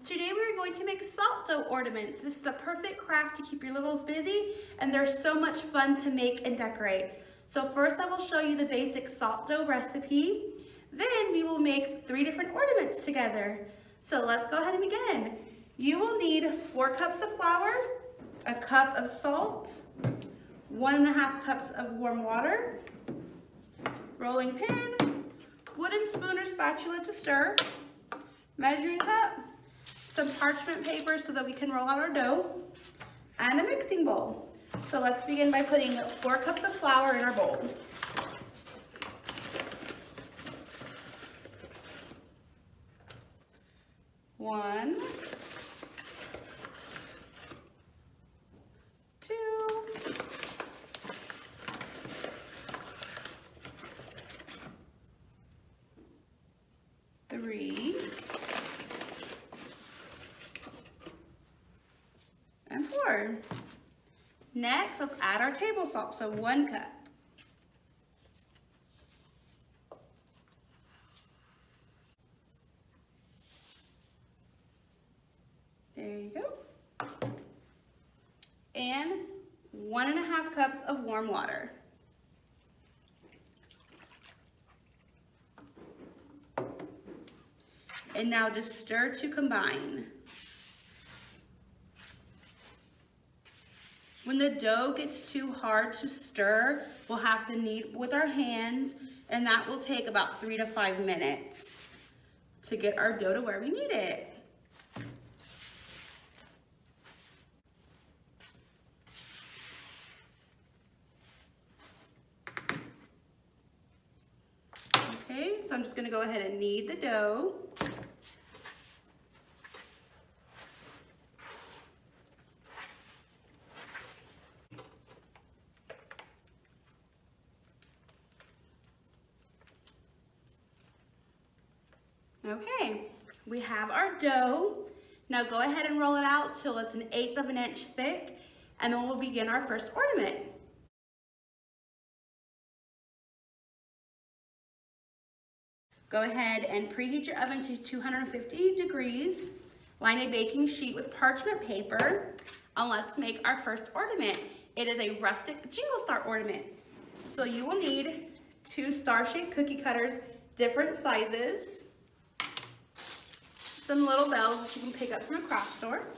Today we are going to make salt dough ornaments. This is the perfect craft to keep your littles busy, and they're so much fun to make and decorate. So first I will show you the basic salt dough recipe. Then we will make 3 different ornaments together. So let's go ahead and begin. You will need 4 cups of flour, a cup of salt, 1.5 cups of warm water, rolling pin, wooden spoon or spatula to stir, measuring cup, some parchment paper so that we can roll out our dough, and a mixing bowl. So let's begin by putting 4 cups of flour in our bowl. One, 2, 3, and 4. Next, let's add our table salt, so 1 cup. There you go. And 1.5 cups of warm water. And now just stir to combine. When the dough gets too hard to stir, we'll have to knead with our hands, and that will take about 3 to 5 minutes to get our dough to where we need it. Okay, so I'm just gonna go ahead and knead the dough. Okay, we have our dough. Now go ahead and roll it out till it's 1/8 of an inch thick, and then we'll begin our first ornament. Go ahead and preheat your oven to 250 degrees. Line a baking sheet with parchment paper, and let's make our first ornament. It is a rustic jingle star ornament. So you will need 2 star-shaped cookie cutters, different sizes, some little bells that you can pick up from a craft store,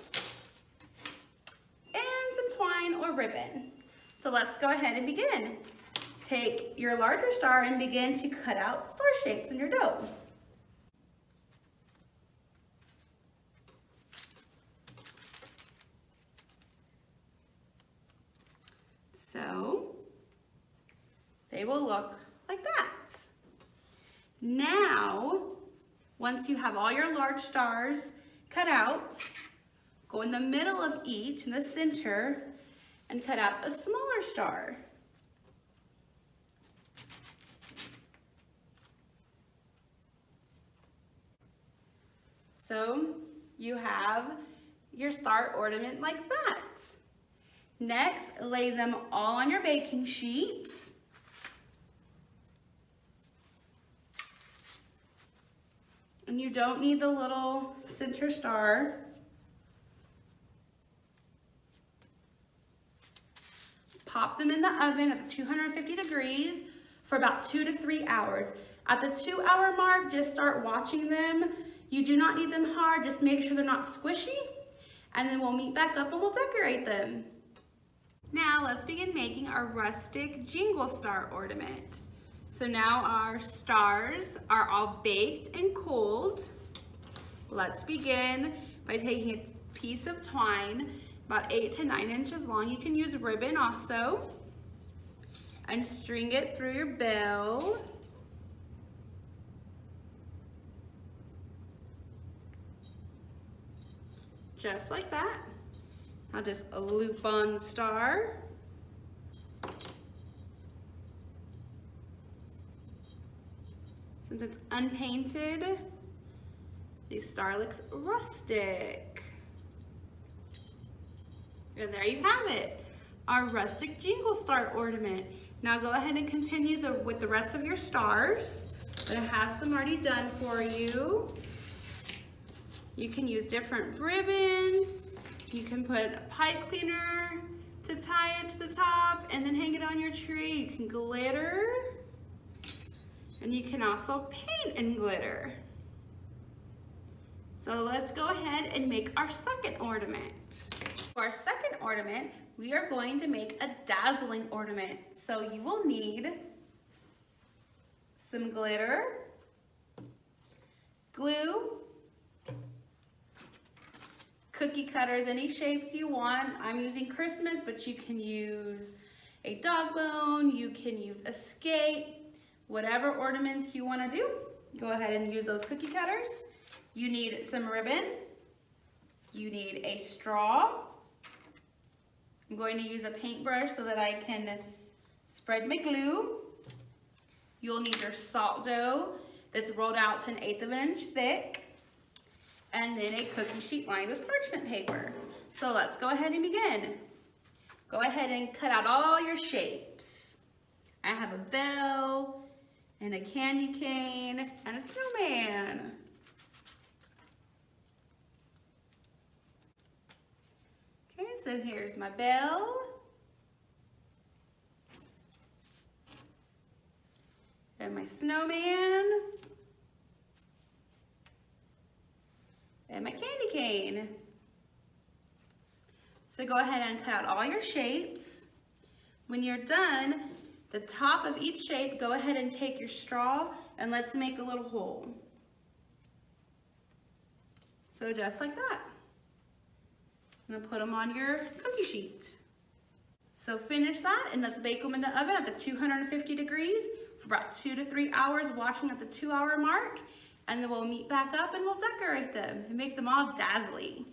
and some twine or ribbon. So let's go ahead and begin. Take your larger star and begin to cut out star shapes in your dough. So they will look like that. Now, once you have all your large stars cut out, go in the middle of each in the center and cut out a smaller star. So you have your star ornament like that. Next, lay them all on your baking sheet. And you don't need the little center star. Pop them in the oven at 250 degrees for about 2 to 3 hours. At the 2-hour mark, just start watching them. You do not need them hard, just make sure they're not squishy, and then we'll meet back up and we'll decorate them. Now let's begin making our rustic jingle star ornament. So now our stars are all baked and cooled. Let's begin by taking a piece of twine, about 8 to 9 inches long. You can use ribbon also, and string it through your bell. Just like that. Now just a loop on the star. Since it's unpainted, the star looks rustic. And there you have it, our rustic jingle star ornament. Now go ahead and continue with the rest of your stars. I have some already done for you. You can use different ribbons. You can put a pipe cleaner to tie it to the top and then hang it on your tree. You can glitter. And you can also paint and glitter. So let's go ahead and make our second ornament. For our second ornament, we are going to make a dazzling ornament. So you will need some glitter, glue, cookie cutters, any shapes you want. I'm using Christmas, but you can use a dog bone, you can use a skate, whatever ornaments you want to do. Go ahead and use those cookie cutters. You need some ribbon. You need a straw. I'm going to use a paintbrush so that I can spread my glue. You'll need your salt dough that's rolled out to 1/8 of an inch thick, and then a cookie sheet lined with parchment paper. So let's go ahead and begin. Go ahead and cut out all your shapes. I have a bell, and a candy cane, and a snowman. Okay, so here's my bell. And my snowman. And my candy cane. So go ahead and cut out all your shapes. When you're done, the top of each shape, go ahead and take your straw and let's make a little hole. So just like that. I'm gonna put them on your cookie sheet. So finish that and let's bake them in the oven at the 250 degrees for about 2 to 3 hours, watching at the 2-hour mark. And then we'll meet back up and we'll decorate them and make them all dazzling.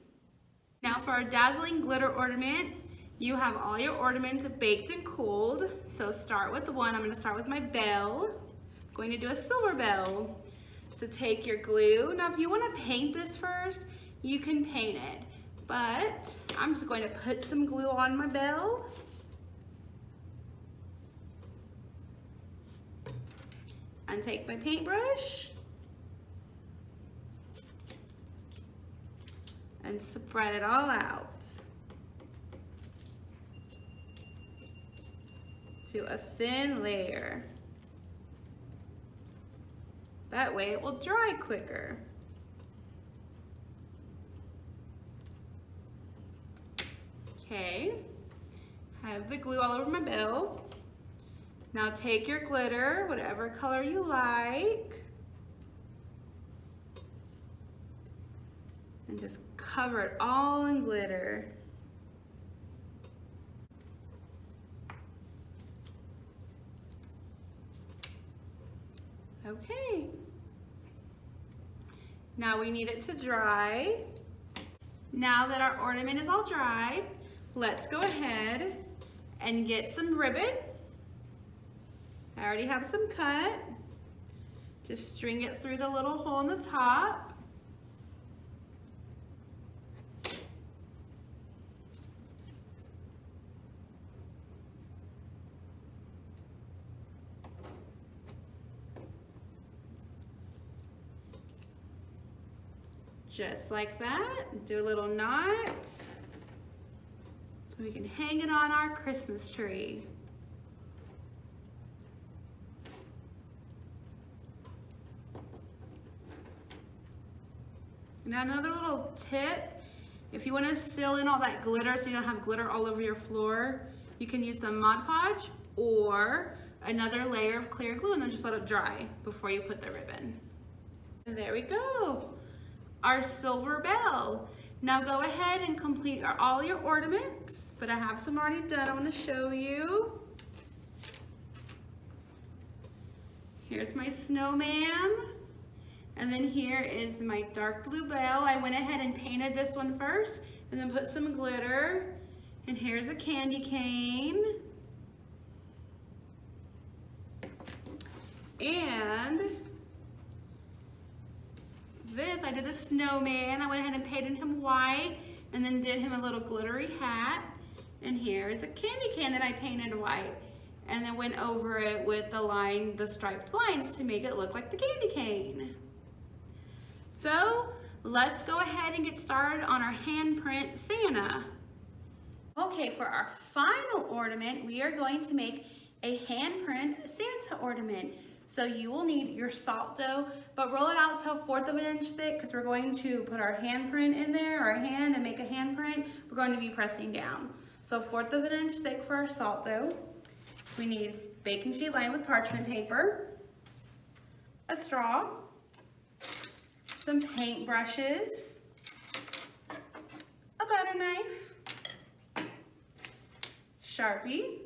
Now for our dazzling glitter ornament, you have all your ornaments baked and cooled. So start with the one, I'm gonna start with my bell. I'm going to do a silver bell. So take your glue. Now if you wanna paint this first, you can paint it. But I'm just going to put some glue on my bell. And take my paintbrush. And spread it all out to a thin layer. That way it will dry quicker. Okay, I have the glue all over my bell. Now take your glitter, whatever color you like, and just cover it all in glitter. Okay. Now we need it to dry. Now that our ornament is all dried, let's go ahead and get some ribbon. I already have some cut. Just string it through the little hole in the top. Just like that. Do a little knot so we can hang it on our Christmas tree. Now another little tip, if you want to seal in all that glitter so you don't have glitter all over your floor, you can use some Mod Podge or another layer of clear glue and then just let it dry before you put the ribbon. And there we go, our silver bell. Now go ahead and complete all your ornaments, but I have some already done. I'm going to show you. Here's my snowman. And then here is my dark blue bell. I went ahead and painted this one first and then put some glitter. And here's a candy cane. And this, I did a snowman. I went ahead and painted him white and then did him a little glittery hat. And here is a candy cane that I painted white and then went over it with the striped lines to make it look like the candy cane. So let's go ahead and get started on our handprint Santa. Okay, for our final ornament, we are going to make a handprint Santa ornament. So you will need your salt dough, but roll it out to 1/4 of an inch thick because we're going to put our handprint in there, our hand, and make a handprint. We're going to be pressing down. So 1/4 of an inch thick for our salt dough. We need baking sheet lined with parchment paper, a straw, some paint brushes, a butter knife, Sharpie,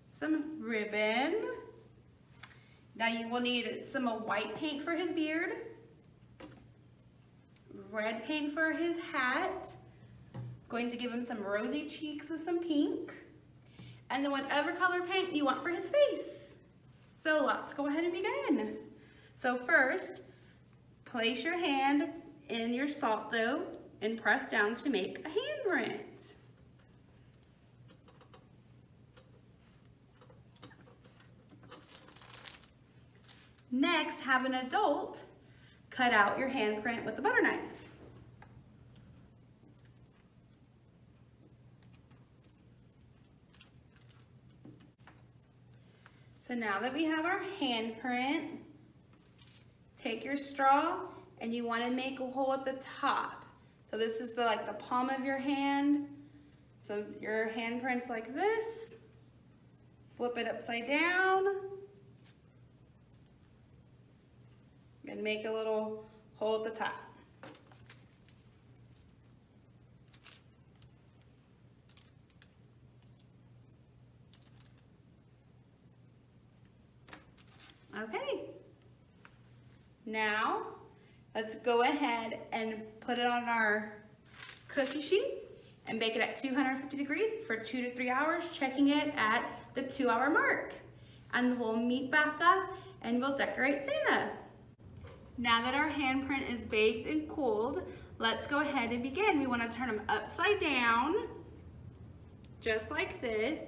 some ribbon. Now you will need some white paint for his beard, red paint for his hat, going to give him some rosy cheeks with some pink, and then whatever color paint you want for his face. So let's go ahead and begin. So first, place your hand in your salt dough and press down to make a handprint. Next, have an adult cut out your handprint with a butter knife. So now that we have our handprint, take your straw and you want to make a hole at the top. So this is like the palm of your hand. So your handprint's like this. Flip it upside down. And make a little hole at the top. Okay. Now, let's go ahead and put it on our cookie sheet and bake it at 250 degrees for 2 to 3 hours, checking it at the 2-hour mark. And we'll meet back up and we'll decorate Santa. Now that our handprint is baked and cooled, let's go ahead and begin. We want to turn them upside down, just like this,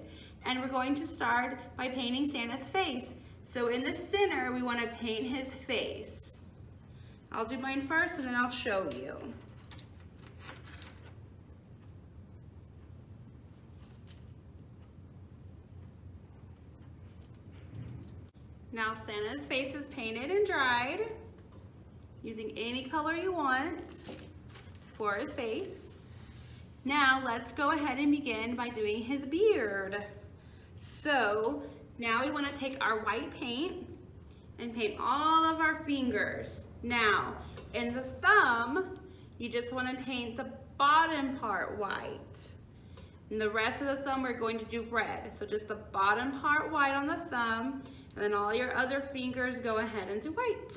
and we're going to start by painting Santa's face. So in the center, we want to paint his face. I'll do mine first and then I'll show you. Now Santa's face is painted and dried, using any color you want for his face. Now let's go ahead and begin by doing his beard. So now we want to take our white paint and paint all of our fingers. Now in the thumb, you just want to paint the bottom part white. And the rest of the thumb we're going to do red. So just the bottom part white on the thumb, and then all your other fingers go ahead and do white.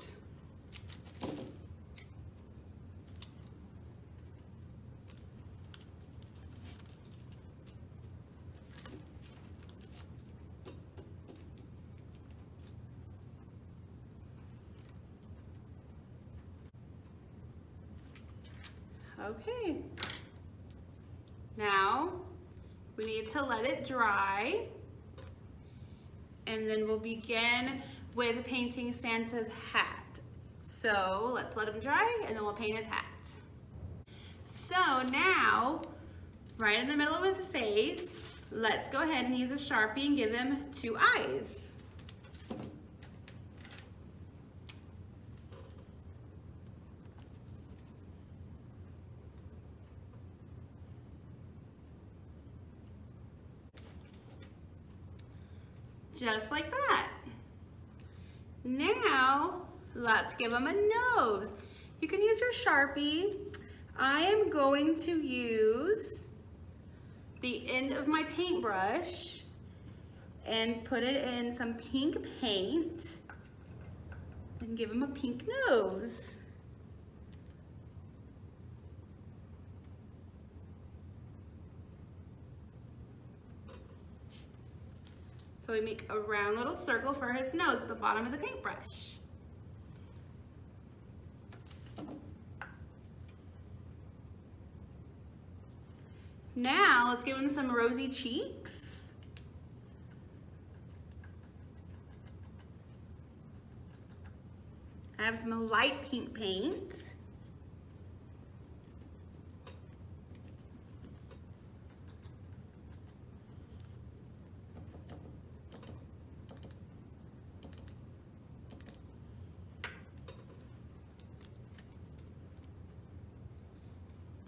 Okay, now we need to let it dry, and then we'll begin with painting Santa's hat. So let's let him dry and then we'll paint his hat. So now, right in the middle of his face, let's go ahead and use a Sharpie and give him 2 eyes. Just like that. Now, let's give him a nose. You can use your Sharpie. I am going to use the end of my paintbrush and put it in some pink paint and give him a pink nose. So we make a round little circle for his nose at the bottom of the paintbrush. Now let's give him some rosy cheeks. I have some light pink paint.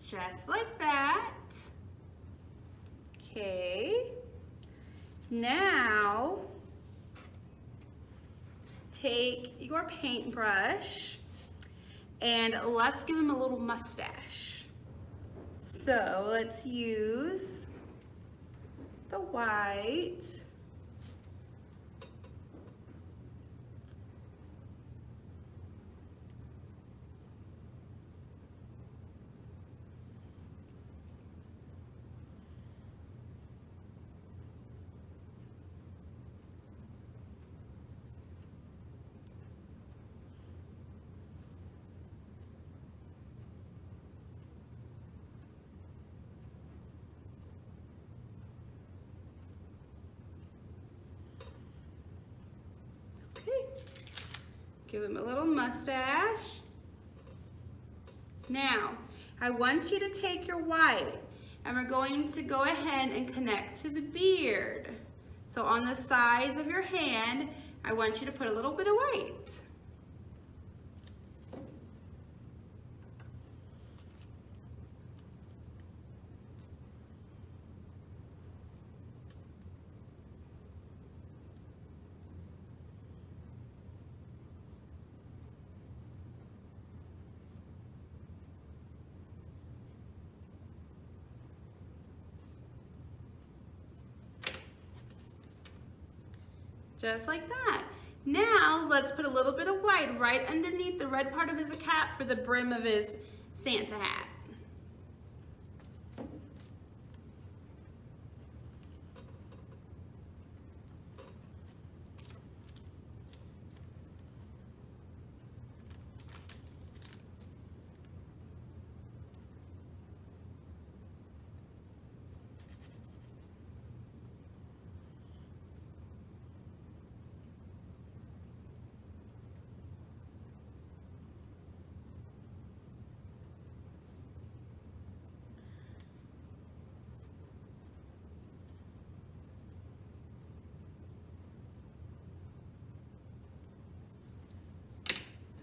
Just like that. Okay. Now, take your paintbrush and let's give him a little mustache. So let's use the white. Give him a little mustache. Now, I want you to take your white and we're going to go ahead and connect his beard. So on the sides of your hand, I want you to put a little bit of white. Just like that. Now let's put a little bit of white right underneath the red part of his cap for the brim of his Santa hat.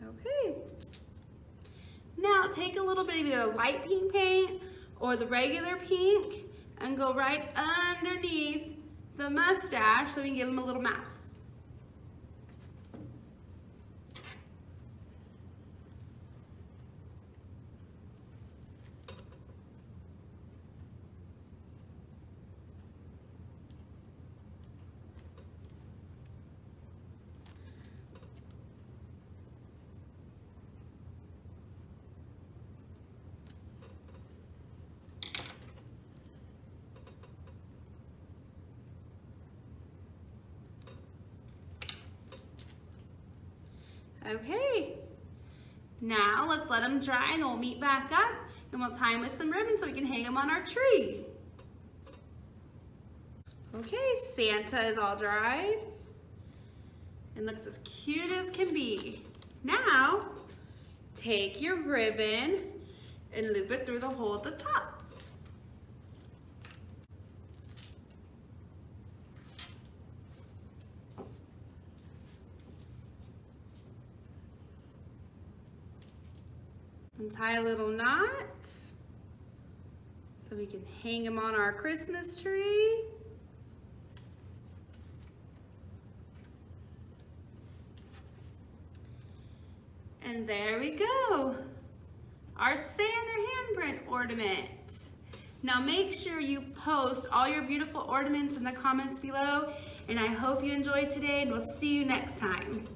Okay. Now take a little bit of either light pink paint or the regular pink and go right underneath the mustache so we can give him a little mouth. Okay, now let's let them dry and we'll meet back up and we'll tie them with some ribbon so we can hang them on our tree. Okay, Santa is all dried and looks as cute as can be. Now, take your ribbon and loop it through the hole at the top. And tie a little knot so we can hang them on our Christmas tree. And there we go, our Santa handprint ornament. Now make sure you post all your beautiful ornaments in the comments below, and I hope you enjoyed today, and we'll see you next time.